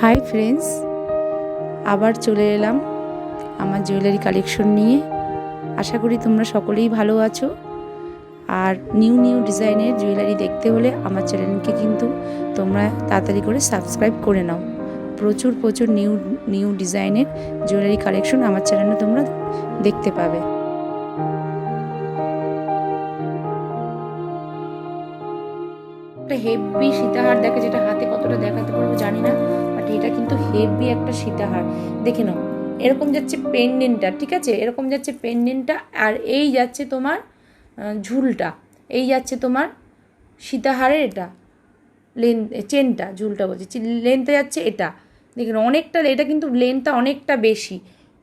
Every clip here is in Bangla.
হাই ফ্রেন্ডস, আবার চলে এলাম আমার জুয়েলারি কালেকশন নিয়ে। আশা করি তোমরা সকলেই ভালো আছো। আর নিউ নিউ ডিজাইনের জুয়েলারি দেখতে হলে আমার চ্যানেলকে কিন্তু তোমরা তাড়াতাড়ি করে সাবস্ক্রাইব করে নাও। প্রচুর প্রচুর নিউ নিউ ডিজাইনের জুয়েলারি কালেকশন আমার চ্যানেলে তোমরা দেখতে পাবে। একটা হেভি সীতাহার দেখে, যেটা হাতে কতটা দেখাতে পারবো জানি না, বাট এটা কিন্তু হেভি একটা সীতাহার। দেখে নাও, এরকম যাচ্ছে পেন্ডেন্টটা, ঠিক আছে, এরকম যাচ্ছে পেন্ডেন্টটা, আর এই যাচ্ছে তোমার ঝুলটা, এই যাচ্ছে তোমার সীতাহারের এটা চেনটা, ঝুলটা বলছি, লেন্থে যাচ্ছে এটা। দেখে নাও অনেকটা, এটা কিন্তু লেন্থটা অনেকটা বেশি,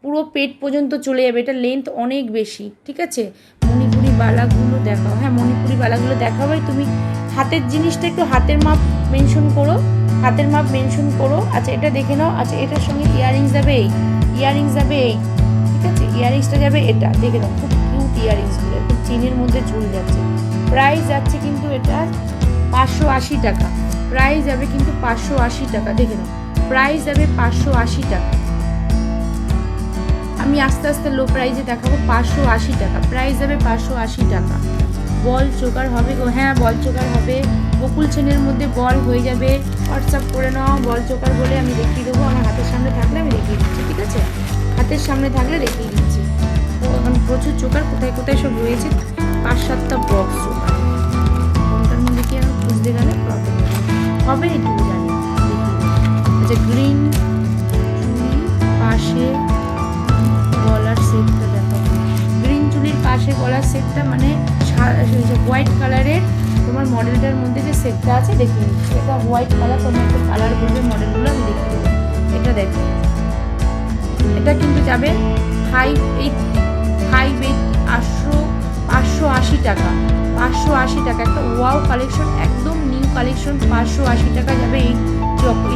পুরো পেট পর্যন্ত চলে যাবে, এটা লেন্থ অনেক বেশি, ঠিক আছে। মণিপুরি বালাগুলো দেখাও, হ্যাঁ মণিপুরি বালাগুলো দেখাবোই। তুমি হাতের জিনিসটা একটু হাতের মাপ মেনশন করো, হাতের মাপ মেনশন করো। আচ্ছা এটা দেখে নাও। আচ্ছা এটার সঙ্গে ইয়াররিংস যাবে এই, ইয়াররিংস যাবে এই, ঠিক আছে, ইয়াররিংসটা যাবে এটা। দেখে নাও খুব কিউট ইয়াররিংসগুলো, খুব চিনের মধ্যে ঝুল যাচ্ছে। প্রাইস যাচ্ছে কিন্তু এটা 580 টাকা, প্রাইস যাবে কিন্তু 580 টাকা। দেখে নাও প্রাইস যাবে 580 টাকা। আমি আস্তে আস্তে লো প্রাইসে দেখাবো। 580 টাকা প্রাইস যাবে, 580 টাকা। বল চোকার হবে গো, হ্যাঁ বল চোকার হবে, বকুল চেনের মধ্যে বল হয়ে যাবে। হোয়াটসঅ্যাপ করে নাও বল চোকার বলে, আমি দেখিয়ে দেবো। আমার হাতের সামনে থাকলে আমি দেখিয়ে দিচ্ছি, ঠিক আছে, হাতের সামনে থাকলে দেখিয়ে দিচ্ছি। তো এখন প্রচুর চোকার কোথায় কোথায় সব রয়েছে, 5-7টা বক্স চোকার, কোনটার মধ্যে কি আমি বুঝতে গেলে প্রবলেম হবে, এটুকু জানি। আচ্ছা গ্রিন চুড়ি পাশে গলার সেটটা দেখো, গ্রিন চুড়ির পাশে গলার সেটটা মানে হোয়াইট কালারের তোমার মডেলটার মধ্যে যে সেটটা আছে দেখিয়ে নিচ্ছি। এটা হোয়াইট কালার, তোমার একটু কালার বলবে মডেলগুলো আমি দেখিয়ে দেবো। এটা দেখো, এটা কিন্তু যাবে 580 টাকা, 580 টাকা। একটা ওয়াও কালেকশন, একদম নিউ কালেকশন, 580 টাকা যাবে এই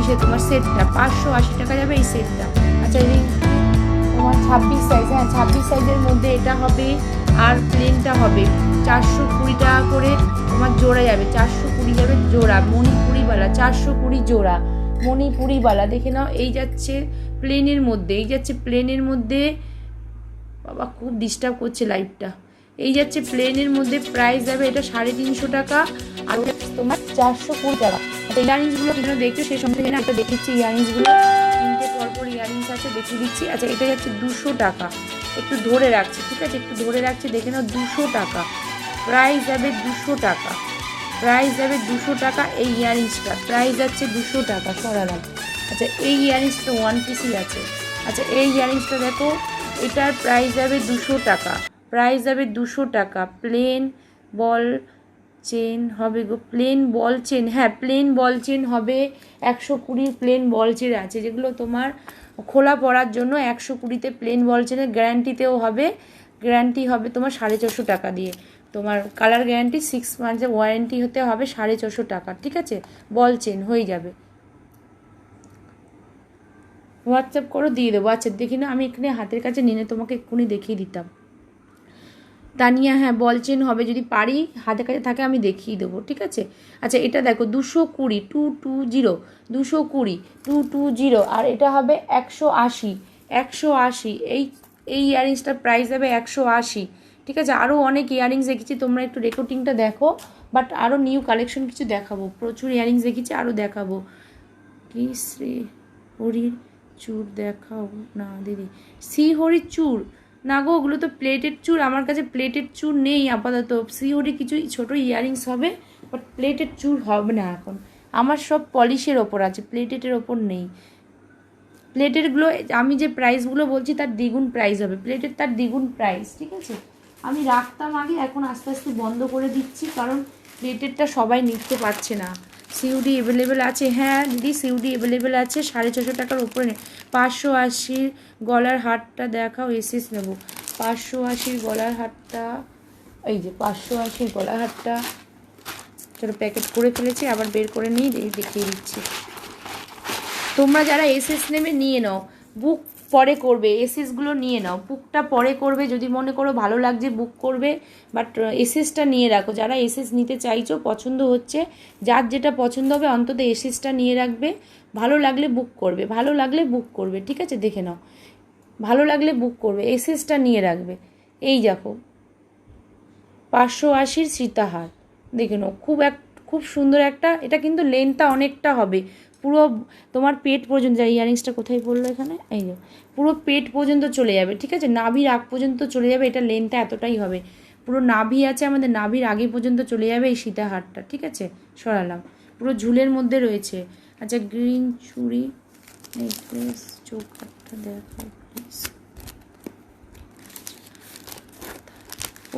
সে তোমার সেটটা, 580 টাকা যাবে এই সেটটা। আচ্ছা এই তোমার 26 সাইজ, হ্যাঁ 26 সাইজের মধ্যে এটা হবে। আর প্লেনটা হবে 420 টাকা করে তোমার জোড়া যাবে, 420 যাবে জোড়া। মণিপুরিওয়ালা 420 জোড়া মণিপুরিওয়ালা। দেখে নাও এই যাচ্ছে প্লেনের মধ্যে, এই যাচ্ছে প্লেনের মধ্যে, বাবা খুব ডিস্টার্ব করছে লাইটটা। এই যাচ্ছে প্লেনের মধ্যে, প্রাইস যাবে এটা 350 টাকা, আর তোমার 420 টাকা। ইয়ারিংসগুলো কিন্তু দেখছো সেই সঙ্গে একটা দেখিচ্ছি, ইয়ারিংসগুলো তিনটে পরপর ইয়ারিংস আছে দেখিয়ে দিচ্ছি। আচ্ছা এটা যাচ্ছে 200 টাকা, একটু ধরে রাখছি, ঠিক আছে, একটু ধরে রাখছি, দেখে নাও 200 টাকা, প্রাইস যাবে 200 টাকা, প্রাইস যাবে 200 টাকা। এই ইয়ারিংসটা প্রাইস যাচ্ছে 200 টাকা সরালাম। আচ্ছা এই ইয়ারিংসটা 1 পিসই আছে। আচ্ছা এই ইয়ারিংসটা দেখো, এটার প্রাইস যাবে 200 টাকা, প্রাইস যাবে 200 টাকা। প্লেন বল চেন হবে গো, প্লেন বল চেন, হ্যাঁ প্লেন বল চেন হবে। 120 প্লেন বল চেন আছে, যেগুলো তোমার খোলা পড়ার জন্য 120তে প্লেন বল চেনের গ্যারান্টিতেও হবে, গ্যারান্টি হবে তোমার 450 টাকা দিয়ে। তোমার কালার গ্যারান্টি 6 মান্থের ওয়ারেন্টি হতে হবে 450 টাকা, ঠিক আছে, বল চেন হয়ে যাবে। হোয়াটসঅ্যাপ করো, দিয়ে দেবো। আচ্ছা দেখি না, আমি এখানে হাতের কাছে নিয়ে তোমাকে এক্ষুনি দেখিয়ে দিতাম। তানিয়া হ্যাঁ বল চেন হবে, যদি পারি হাতের কাছে থাকে আমি দেখিয়ে দেবো, ঠিক আছে। আচ্ছা এটা দেখো 220 220 220 220, আর এটা হবে 180 180। এই ইয়ারিংসটার প্রাইস দেবে 180, ঠিক আছে। আরও অনেক ইয়ারিংস দেখেছি, তোমরা একটু রেকর্ডিংটা দেখো, বাট আরও নিউ কালেকশন কিছু দেখাবো, প্রচুর ইয়ারিংস দেখেছি, আরও দেখাবো। কি শ্রী হরির চূড় দেখাও না দিদি, শ্রীহরির চূড় না গো, ওগুলো তো প্লেটেড চূড়, আমার কাছে প্লেটেড চূড় নেই আপাতত। শ্রীহরি কিছু ছোটো ইয়ারিংস হবে, বাট প্লেটেড চূড় হবে না এখন, আমার সব পলিশের ওপর আছে, প্লেটেডের ওপর নেই। প্লেটেডগুলো আমি যে প্রাইসগুলো বলছি তার দ্বিগুণ প্রাইস হবে, প্লেটেড তার দ্বিগুণ প্রাইস, ঠিক আছে। আমি রাখতাম আগে, এখন আস্তে আস্তে বন্ধ করে দিচ্ছি, কারণ প্লেটেডটা সবাই নিতে পারছে না। সিউডি অ্যাভেলেবেল আছে, হ্যাঁ দিদি সিউডি অ্যাভেলেবেল আছে, 650 টাকার উপরে। 580 গলার হারটা দেখাও, এসএস নেবো। 580 গলার হারটা, এই যে 580 গলার হারটা, চলো প্যাকেট করে ফেলেছি, আবার বের করে নিয়ে দেখিয়ে দিচ্ছি। তোমরা যারা এসএস নেবে নিয়ে নাও, বুক পরে করবে, এসএসগুলো নিয়ে নাও, বুকটা পরে করবে যদি মনে করো ভালো লাগছে বুক করবে, বাট এসএসটা নিয়ে রাখো। যারা এসএস নিতে চাইছো, পছন্দ হচ্ছে, যার যেটা পছন্দ হবে অন্তত এসএসটা নিয়ে রাখবে। ভালো লাগলে বুক করবে, ভালো লাগলে বুক করবে, ঠিক আছে? দেখে নাও, ভালো লাগলে বুক করবে, এসএসটা নিয়ে রাখবে। এই দেখো 580 সীতাহার, দেখে নাও, খুব সুন্দর একটা, এটা কিন্তু লেন্থটা অনেকটা হবে, পুরো তোমার পেট পর্যন্ত যায়। ইয়ারিংসটা কোথায় পড়লো এখানে, এই যে পুরো পেট পর্যন্ত চলে যাবে, ঠিক আছে? নাভির আগ পর্যন্ত চলে যাবে, এটা লেন্থটা এতটাই হবে, পুরো নাভি আছে আমাদের, নাভির আগে পর্যন্ত চলে যাবে এই সীতাহারটা, ঠিক আছে? সরালাম, পুরো ঝুলের মধ্যে রয়েছে। আচ্ছা, গ্রিন চুড়ি নেকলেস, চৌকাটটা দেখো প্লিজ,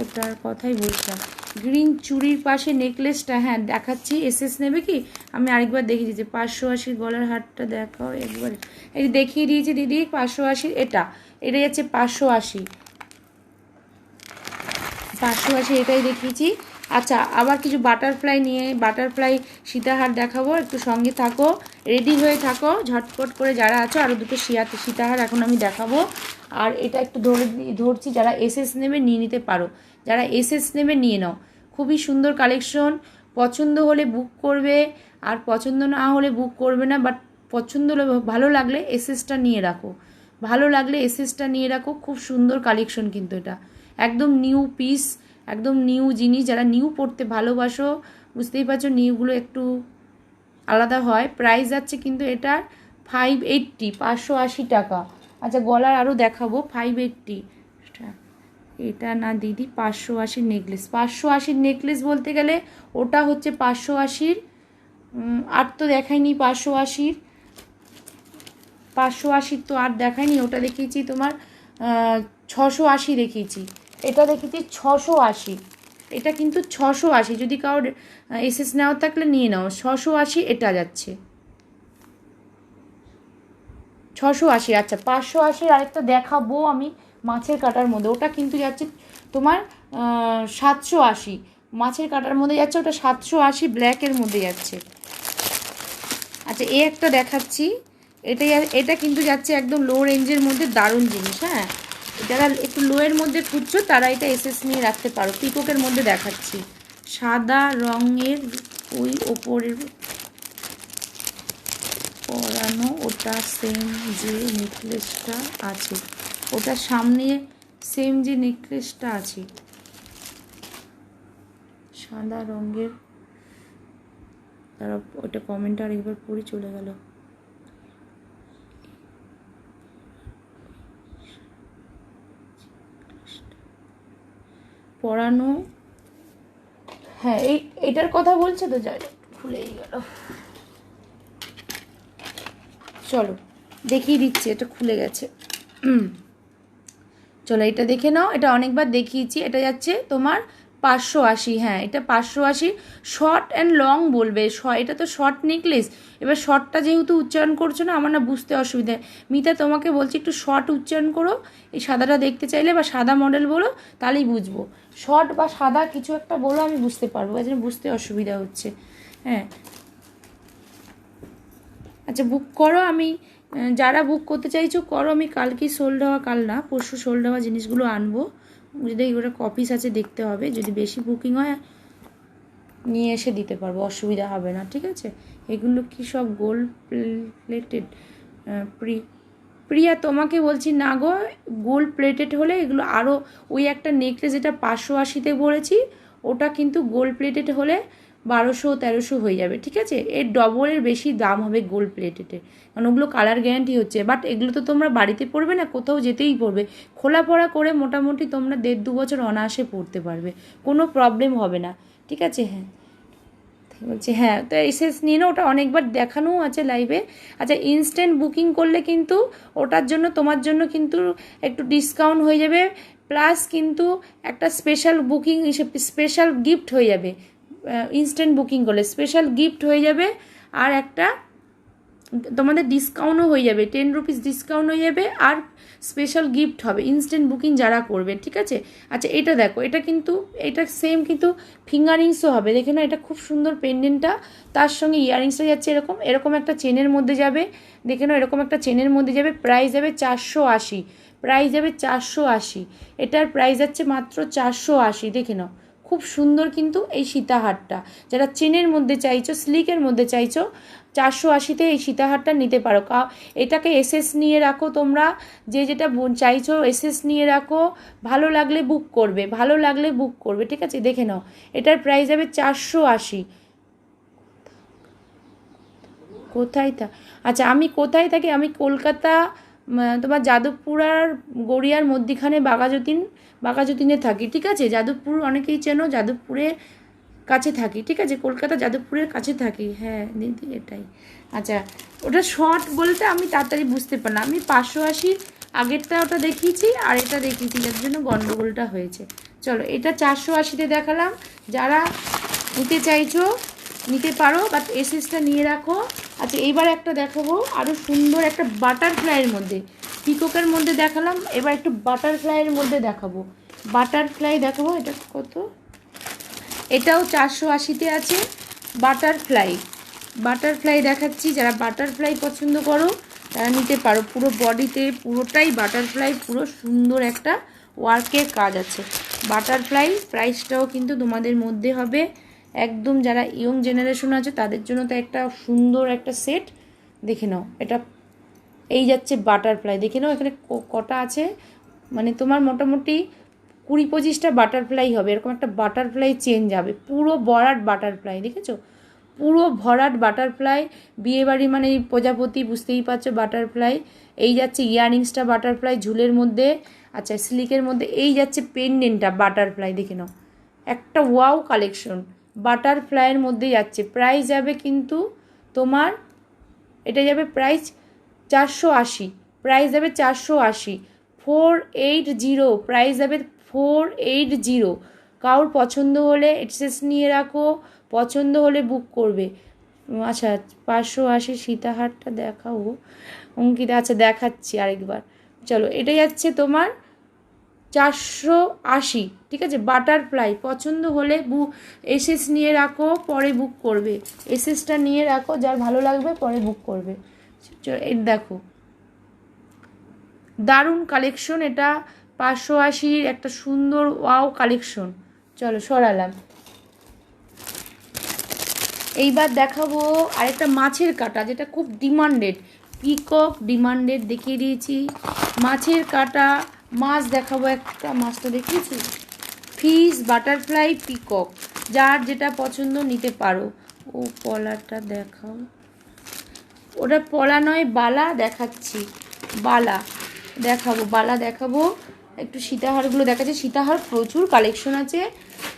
ওটার কথাই বলছিলাম। গ্রিন চুড়ির পাশে নেকলেসটা, হ্যাঁ দেখাচ্ছি। এসএস নেবে কি? আমি আরেকবার দেখিয়ে দিয়েছি, 580 গলার হারটা দেখাও একবার। এই দেখিয়ে দিয়েছি দিদি 580, এটা যাচ্ছে 580, এটাই দেখিয়েছি। আচ্ছা, আবার কিছু বাটারফ্লাই সীতাহার দেখাবো, একটু সঙ্গে থাকো, রেডি হয়ে থাকো ঝটপট করে যারা আছো। আরও দুটো সীতাহার এখন আমি দেখাবো, আর এটা একটু ধরছি, যারা এসএস নেবে নিয়ে নিতে পারো, যারা এসএস নেবে নিয়ে নাও, খুবই সুন্দর কালেকশন। পছন্দ হলে বুক করবে, আর পছন্দ না হলে বুক করবে না, বাট পছন্দ হলে, ভালো লাগলে এসএসটা নিয়ে রাখো, খুব সুন্দর কালেকশন কিন্তু এটা একদম নিউ পিস, একদম নিউ জিনিস। যারা নিউ পড়তে ভালোবাসো, বুঝতেই পারছো নিউগুলো একটু আলাদা হয়। প্রাইস যাচ্ছে কিন্তু এটার 580, 580 টাকা। আচ্ছা, গলার আরও দেখাবো, 580, এটা না দিদি 580 নেকলেস, 580 নেকলেস বলতে গেলে ওটা হচ্ছে 580, আর তো দেখায়নি 580 তো আর দেখায়নি, ওটা দেখিয়েছি তোমার 680 দেখিয়েছি, এটা দেখেছি 680, এটা কিন্তু 680, যদি কারোর এসএস নেওয়া থাকলে নিয়ে নাও, 680 এটা যাচ্ছে 680। আচ্ছা, 580 আরেকটা দেখাবো আমি মাছের কাটার মধ্যে, ওটা কিন্তু যাচ্ছে তোমার 780, মাছের কাটার মধ্যে যাচ্ছে, ওটা 780 ব্ল্যাকের মধ্যে যাচ্ছে। আচ্ছা, একটা দেখাচ্ছি, এটা কিন্তু যাচ্ছে একদম লো রেঞ্জের মধ্যে, দারুণ জিনিস। হ্যাঁ, যারা একটু লোয়ের মধ্যে খুঁজছো তারা এটা এসএস নিয়ে রাখতে পারো। পিককের মধ্যে দেখাচ্ছি, সাদা রঙের ওই ওপরের পরানো, ওটা সেম যে নেকলেসটা আছে, ওটা সামনে সেম যে নেকলেসটা আছে, সাদা রঙের, তারা ওটা কমেন্টটা আরেকবার পড়ে চলে গেল। পরানো, হ্যাঁ এটার কথা বলছে তো, যাই ভুলেই গেল, চলো দেখিয়ে দিচ্ছি, এটা খুলে গেছে, চলো এটা দেখে নাও, এটা অনেকবার দেখিয়েছি। এটা যাচ্ছে তোমার 580, হ্যাঁ এটা 580, শর্ট অ্যান্ড লং বলবে, এটা তো শর্ট নেকলেস, এবার শর্টটা যেহেতু উচ্চারণ করছো না, আমার না বুঝতে অসুবিধা। মিতা তোমাকে বলছি একটু শর্ট উচ্চারণ করো, এই সাদাটা দেখতে চাইলে, বা সাদা মডেল বলো, তাহলেই বুঝবো। শর্ট বা সাদা কিছু একটা বলো, আমি বুঝতে পারবো, এই জন্য বুঝতে অসুবিধা হচ্ছে। হ্যাঁ, আচ্ছা বুক করো, আমি যারা বুক করতে চাইছো করো, আমি কালকে সোল্ড হওয়া, কাল না পরশু সোল্ড হওয়া জিনিসগুলো আনবো, যদি ওটা কপিস আছে দেখতে হবে, যদি বেশি বুকিং হয় নিয়ে এসে দিতে পারবো, অসুবিধা হবে না, ঠিক আছে? এগুলো কি সব গোল্ড প্লেটেড? প্রিয়া তোমাকে বলছি না গো, গোল্ড প্লেটেড হলে এগুলো আরও, ওই একটা নেকলেস যেটা 580-তে বলেছি, ওটা কিন্তু গোল্ড প্লেটেড হলে 1200-1300 হয়ে যাবে, ঠিক আছে? এর ডবলের বেশি দাম হবে গোল্ড প্লেটেডে, কারণ ওগুলো কালার গ্যারান্টি হচ্ছে। বাট এগুলো তো তোমরা বাড়িতে পড়বে না, কোথাও যেতেই পড়বে, খোলা পড়া করে মোটামুটি তোমরা 1.5-2 বছর অনায়াসে পড়তে পারবে, কোনো প্রবলেম হবে না, ঠিক আছে? হ্যাঁ বলছি, হ্যাঁ তো এসএস নিয়ে না, ওটা অনেকবার দেখানোও আছে লাইভে। আচ্ছা, ইনস্ট্যান্ট বুকিং করলে কিন্তু ওটার জন্য, তোমার জন্য কিন্তু একটু ডিসকাউন্ট হয়ে যাবে, প্লাস কিন্তু একটা স্পেশাল বুকিং, স্পেশাল গিফট হয়ে যাবে, ইনস্ট্যান্ট বুকিং করলে স্পেশাল গিফট হয়ে যাবে, আর একটা তোমাদের ডিসকাউন্টও হয়ে যাবে, 10 রুপিস ডিসকাউন্ট হয়ে যাবে, আর স্পেশাল গিফট হবে ইনস্ট্যান্ট বুকিং যারা করবে, ঠিক আছে। আচ্ছা এটা দেখো, এটা কিন্তু এটা সেম কিন্তু ফিঙ্গারিংসও হবে, দেখে না, এটা খুব সুন্দর পেন্ডেন্টটা, তার সঙ্গে ইয়ারিংসটা যাচ্ছে এরকম এরকম একটা চেনের মধ্যে যাবে, দেখে নাও এরকম একটা চেনের মধ্যে যাবে, প্রাইস যাবে 480, প্রাইস যাবে 480, এটার প্রাইস যাচ্ছে মাত্র 480, দেখে নাও খুব সুন্দর কিন্তু এই সীতাহারটা, যারা চেনের মধ্যে চাইছো, স্লিকের মধ্যে চাইছো, 480-তে এই সীতাহারটা নিতে পারো। এটাকে এসএস নিয়ে রাখো তোমরা, যে যেটা চাইছো এসএস নিয়ে রাখো, ভালো লাগলে বুক করবে, ভালো লাগলে বুক করবে, ঠিক আছে। দেখে নাও এটার প্রাইস যাবে 480। কোথায় আচ্ছা আমি কোথায় থাকি, আমি কলকাতা তোমার যাদবপুর আর গড়িয়ার মধ্যিখানে বাঘাযতীনে থাকি, ঠিক আছে। যাদবপুর অনেকেই চেনো, যাদবপুরের কাছে থাকি, ঠিক আছে, কলকাতা যাদবপুরের কাছে থাকি, হ্যাঁ দিদি এটাই। আচ্ছা ওটা শর্ট বলতে আমি তাড়াতাড়ি বুঝতে পারলাম, আমি 580 আগেরটা ওটা দেখিয়েছি আর এটা দেখিয়েছি, যার জন্য গন্ডগোলটা হয়েছে। চলো এটা 480-তে দেখালাম, যারা নিতে চাইছো নিতে পারো, বাট এসএসটা নিয়ে রাখো। আচ্ছা এইবার একটা দেখাবো আরও সুন্দর একটা বাটারফ্লাইয়ের মধ্যে, পিককের মধ্যে দেখালাম, এবার একটু বাটারফ্লাইয়ের মধ্যে দেখাবো, বাটারফ্লাই দেখাবো। এটা কত, এটাও 480-তে আছে, বাটারফ্লাই দেখাচ্ছি, যারা বাটারফ্লাই পছন্দ করো তারা নিতে পারো, পুরো বডিতে পুরোটাই বাটারফ্লাই, পুরো সুন্দর একটা ওয়ার্কের কাজ আছে বাটারফ্লাই, প্রাইসটাও কিন্তু তোমাদের মধ্যে হবে একদম, যারা ইয়ং জেনারেশন আছে তাদের জন্য তো একটা সুন্দর একটা সেট, দেখে নাও এটা এই যাচ্ছে বাটারফ্লাই, দেখে নাও এখানে কটা আছে, মানে তোমার মোটামুটি 20-25টা বাটারফ্লাই হবে, এরকম একটা বাটারফ্লাই চেন যাবে, পুরো ভরাট বাটারফ্লাই, দেখেছো পুরো ভরাট বাটারফ্লাই, বিয়েবাড়ি মানে এই প্রজাপতি বুঝতেই পারছো বাটারফ্লাই, এই যাচ্ছে ইয়াররিংসটা বাটারফ্লাই ঝুলের মধ্যে, আচ্ছা স্লিকের মধ্যে এই যাচ্ছে পেন্ডেন্টটা বাটারফ্লাই, দেখে নাও একটা ওয়াও কালেকশন বাটারফ্লাইয়ের মধ্যে যাচ্ছে, প্রাইস যাবে কিন্তু তোমার, এটা যাবে প্রাইস 480, প্রাইস যাবে 480, 480, প্রাইস যাবে 480, কারোর পছন্দ হলে এক্সেস নিয়ে রাখো, পছন্দ হলে বুক করবে। আচ্ছা 580 সীতাহারটা দেখাও অঙ্কিতা, আচ্ছা দেখাচ্ছি আরেকবার, চলো এটা যাচ্ছে তোমার 480, ঠিক আছে, বাটারফ্লাই পছন্দ হলে এসএস নিয়ে রাখো, পরে বুক করবে, এসএসটা নিয়ে রাখো, যার ভালো লাগবে পরে বুক করবে। এটা দেখো দারুণ কালেকশন, এটা 580 একটা সুন্দর ওয়াও কালেকশন। চলো সরালাম, এইবার দেখাবো আরেকটা মাছের কাটা, যেটা খুব ডিমান্ডেড, পিকক ডিমান্ডেড দেখিয়ে দিয়েছি, মাছের কাটা মাছ দেখাবো, একটা মাছটা দেখিয়েছি, ফিশ বাটারফ্লাই পিকক, যার যেটা পছন্দ নিতে পারো। ও পলাটা দেখাও, ওটা পলা নয় বালা দেখাচ্ছি, বালা দেখাবো, বালা দেখাবো, একটু সীতাহারগুলো দেখাচ্ছে, সীতাহার প্রচুর কালেকশন আছে,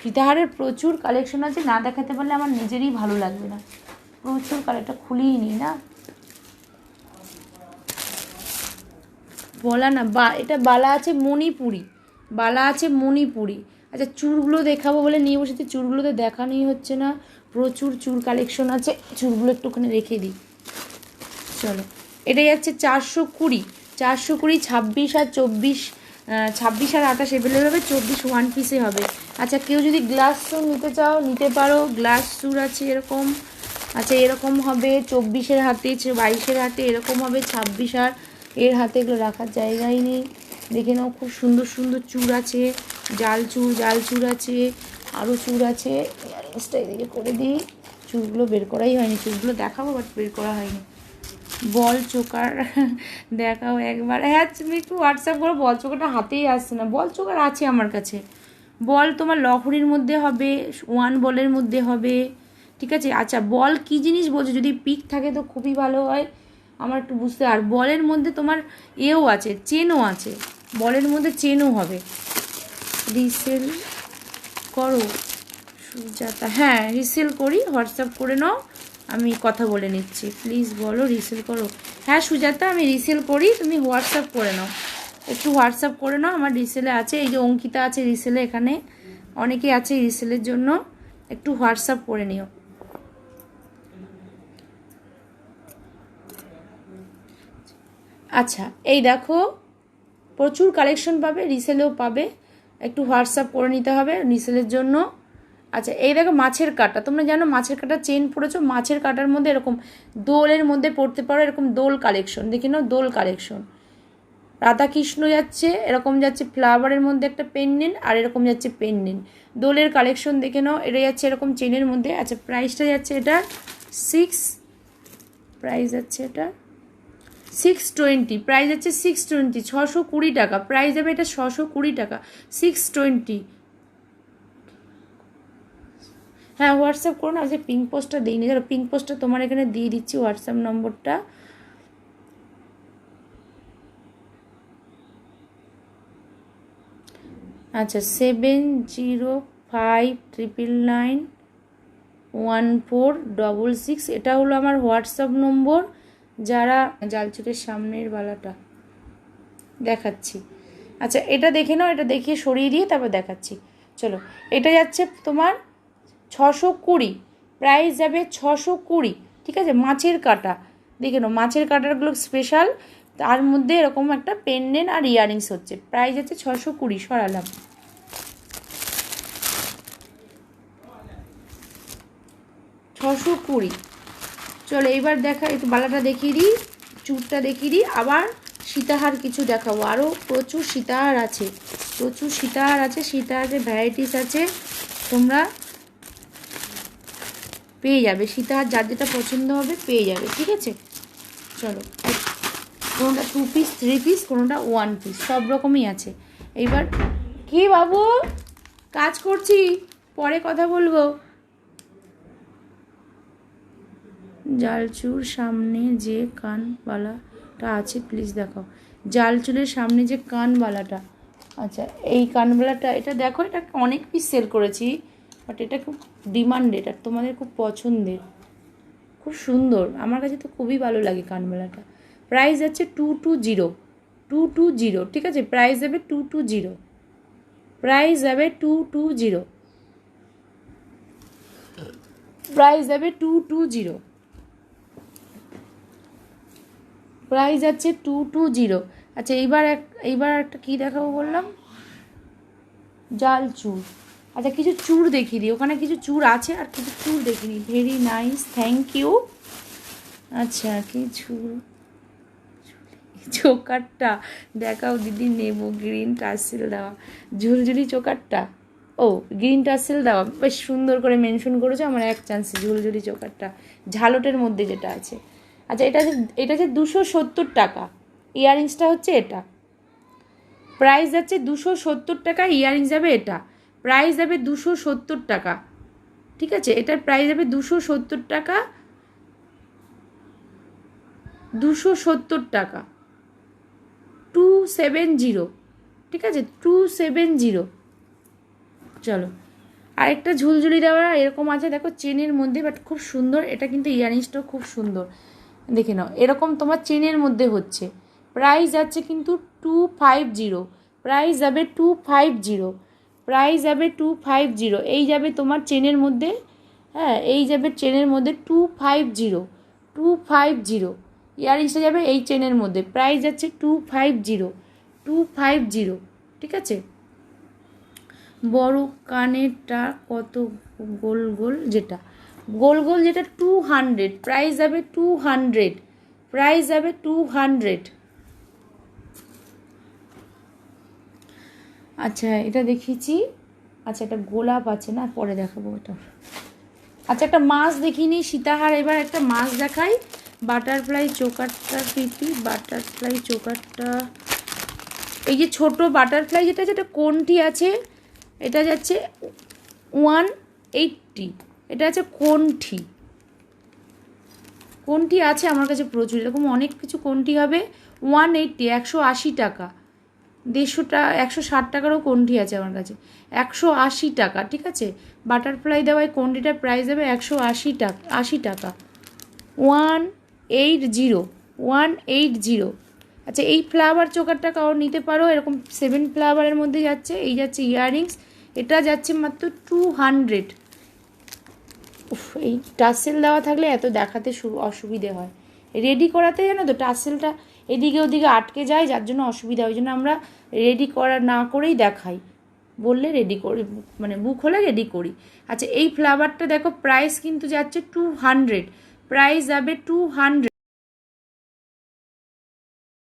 সীতাহারের প্রচুর কালেকশন আছে, না দেখাতে পারলে আমার নিজেরই ভালো লাগবে না, প্রচুর কালেকটা খুলিয়ে নিই না, বলা না বা এটা বালা আছে মণিপুরি, বালা আছে মণিপুরি। আচ্ছা চুড়গুলো দেখাবো বলে নিয়ে বসেছি, চুড়গুলো তো দেখানোই হচ্ছে না, প্রচুর চুড় কালেকশন আছে, চুড়গুলো একটুখানি রেখে দিই। চলো এটা যাচ্ছে 420, 26 আর 24, 26 আর 28 এভেলেবেল হবে, 24 ওয়ান পিসে হবে। আচ্ছা কেউ যদি গ্লাস স্যুট নিতে চাও নিতে পারো, গ্লাস স্যুট আছে এরকম, আচ্ছা এরকম হবে 24-এর হাতে, 22-এর হাতে, এরকম হবে 26 আর এর হাতে, এগুলো রাখার জায়গাই নেই, দেখে নাও খুব সুন্দর সুন্দর চূড় আছে, জাল চূড় আছে, আরও চূড় আছে, ইয়ারিংসটা এদিকে করে দিই, চূড়গুলো বের করাই হয়নি, চূড়গুলো দেখাবো বাট বের করা হয়নি। বল চোকার দেখাও একবার, হ্যাঁ তুমি একটু হোয়াটসঅ্যাপ করো, বল চোকারটা হাতেই আসছে না, বল চোকার আছে আমার কাছে, বল তোমার লহরির মধ্যে হবে, ওয়ান বলের মধ্যে হবে, ঠিক আছে। আচ্ছা বল কী জিনিস বলছো, যদি পিক থাকে তো খুবই ভালো হয়, আমার একটু বুঝতে, আর বলের মধ্যে তোমার এও আছে, চেনও আছে, বলের মধ্যে চেনও হবে, রিসেল করো সুজাতা, হ্যাঁ রিসেল করি, হোয়াটসঅ্যাপ করে নাও, আমি কথা বলে নিচ্ছি, প্লিজ বলো রিসেল করো, হ্যাঁ সুজাতা আমি রিসেল করি, তুমি হোয়াটসঅ্যাপ করে নাও, একটু হোয়াটসঅ্যাপ করে নাও, আমার রিসেলে আছে, এই যে অঙ্কিতা আছে রিসেলে, এখানে অনেকে আছে রিসেলের জন্য, একটু হোয়াটসঅ্যাপ করে নিও। আচ্ছা এই দেখো প্রচুর কালেকশন পাবে, রিসেলেও পাবে, একটু হোয়াটসঅ্যাপ করে নিতে হবে রিসেলের জন্য। আচ্ছা এই দেখো মাছের কাঁটা, তোমরা জানো মাছের কাঁটা চেন পড়েছো, মাছের কাঁটার মধ্যে এরকম দোলের মধ্যে পড়তে পারো, এরকম দোল কালেকশন দেখে নাও, দোল কালেকশন। রাধাকৃষ্ণ যাচ্ছে, এরকম যাচ্ছে ফ্লাওয়ারের মধ্যে একটা পেন্ডেন্ট, আর এরকম যাচ্ছে পেন্ডেন্ট, দোলের কালেকশন দেখে নাও। এটা যাচ্ছে এরকম চেনের মধ্যে। আচ্ছা প্রাইসটা যাচ্ছে এটা প্রাইস যাচ্ছে এটা 620, প্রাইস যাচ্ছে 620, 620 টাকা প্রাইস যাবে এটা, 620 টাকা 620। হ্যাঁ হোয়াটসঅ্যাপ করো না, যে পিঙ্ক পোস্টটা দিইনি, ধরো পিঙ্ক পোস্টটা তোমার এখানে দিয়ে দিচ্ছি হোয়াটসঅ্যাপ নম্বরটা। আচ্ছা 7059991466, এটা হলো আমার হোয়াটসঅ্যাপ নম্বর। যারা জালচুটের সামনের বালাটা দেখাচ্ছি, আচ্ছা এটা দেখে নাও, এটা দেখিয়ে সরিয়ে দিয়ে তারপর দেখাচ্ছি। চলো এটা যাচ্ছে তোমার 620, প্রাইস যাবে 620, ঠিক আছে। মাছের কাঁটা দেখে নাও, মাছের কাঁটাগুলো স্পেশাল, তার মধ্যে এরকম একটা পেন্ডেন্ট আর ইয়ারিংস হচ্ছে, প্রাইস যাচ্ছে 620, সরালাম। ছশো কুড়ি। চলো এইবার দেখা, একটু বালাটা দেখিয়ে দিই, চুরটা দেখিয়ে দিই, আবার সীতাহার কিছু দেখাবো, আরও প্রচুর সীতাহার আছে, প্রচুর সীতাহার আছে, সীতাহারের ভ্যারাইটিস আছে, তোমরা পেয়ে যাবে সীতাহার, যার যেটা পছন্দ হবে পেয়ে যাবে, ঠিক আছে। চলো কোনোটা 2 পিস 3 পিস, কোনোটা 1 পিস, সব রকমই আছে। এইবার কি বাবু কাজ করছি, পরে কথা বলবো। জালচুর সামনে যে কানবালাটা আছে প্লিজ দেখাও, জালচুলের সামনে যে কানবালাটা, আচ্ছা এই কানবালাটা, এটা দেখো, এটা অনেক পিস সেল করেছি, বাট এটা খুব ডিমান্ডেড আর তোমাদের খুব পছন্দের, খুব সুন্দর, আমার কাছে তো খুবই ভালো লাগে কানবালাটা। প্রাইস যাচ্ছে 220, ঠিক আছে, প্রাইস যাবে 220, প্রাইস যাবে 220, প্রাইস যাবে 220, প্রাইস যাচ্ছে 220। আচ্ছা এইবার একটা কী দেখাবো বললাম, জাল চুর। আচ্ছা কিছু চুর দেখিয়ে দিই, ওখানে কিছু চুর আছে আর কিছু চুর দেখিনি, ভেরি নাইস, থ্যাংক ইউ। আচ্ছা কিছু চোকারটা দেখাও দিদি, নেব গ্রিন টার্সেল দেওয়া, ঝুলঝুলি চোকারটা, ও গ্রিন টার্সেল দেওয়া, বেশ সুন্দর করে মেনশন করেছো, আমার এক চান্সে ঝুলঝুলি চোকারটা ঝালটের মধ্যে যেটা আছে। আচ্ছা এটা হচ্ছে 270 টাকা, ইয়াররিংসটা হচ্ছে এটা, প্রাইস যাচ্ছে 270 টাকা, ইয়াররিংস যাবে এটা, প্রাইস যাবে 270 টাকা, ঠিক আছে, এটার প্রাইস যাবে 270 টাকা, 270 টাকা, 270, ঠিক আছে 270। চলো আরেকটা ঝুলঝুলি দেওয়া এরকম আছে, দেখো চেনের মধ্যে, বাট খুব সুন্দর, এটা কিন্তু ইয়াররিংসটাও খুব সুন্দর, দেখে নাও, এরকম তোমার চেনের মধ্যে হচ্ছে, প্রাইস যাচ্ছে কিন্তু 250, প্রাইস যাবে 250, প্রাইস যাবে 250, এই যাবে তোমার চেনের মধ্যে, হ্যাঁ এই যাবে চেনের মধ্যে 250, ইয়াররিংসটা যাবে এই চেনের মধ্যে, প্রাইস যাচ্ছে 250, ঠিক আছে। বড় কানেরটা কত, গোল গোল যেটা, গোল গোল যেটা 200, প্রাইস যাবে 200, প্রাইস যাবে 200। আচ্ছা এটা দেখিয়েছি, আচ্ছা একটা গোলাপ আছে না, পরে দেখাবো এটা। আচ্ছা একটা মাছ দেখিনি সীতাহার, এবার একটা মাছ দেখাই, বাটারফ্লাই চোকারটা প্রীতি, বাটারফ্লাই চোকারটা, এই যে ছোট বাটারফ্লাই যেটা, যেটা কোনটি আছে, এটা যাচ্ছে 180, এটা আছে কোনটি, কোনটি আছে আমার কাছে প্রচুর, এরকম অনেক কিছু কোনটি হবে, 180, 180 টাকা, 160 টাকারও কোনটি আছে আমার কাছে, 180 টাকা, ঠিক আছে। বাটারফ্লাই দেওয়ায় কোনটিটার প্রাইস দেবে 180 টাকা, 80 টাকা, 180। আচ্ছা এই ফ্লাওয়ার চোকারটা কারো নিতে পারো, এরকম 7 ফ্লাওয়ারের মধ্যে যাচ্ছে, এই যাচ্ছে ইয়াররিংস, এটা যাচ্ছে মাত্র 200। এই টাসেল দেওয়া থাকলে এত দেখাতে অসুবিধে হয়, রেডি করাতে জানো তো টাসেলটা, এদিকে ওদিকে আটকে যায়, যার জন্য অসুবিধা, ওই জন্য আমরা রেডি করা না করেই দেখাই, বললে রেডি করি, মানে বুক হলে রেডি করি। আচ্ছা এই ফ্লাওয়ারটা দেখো প্রাইস কিন্তু যাচ্ছে 200, প্রাইস যাবে 200।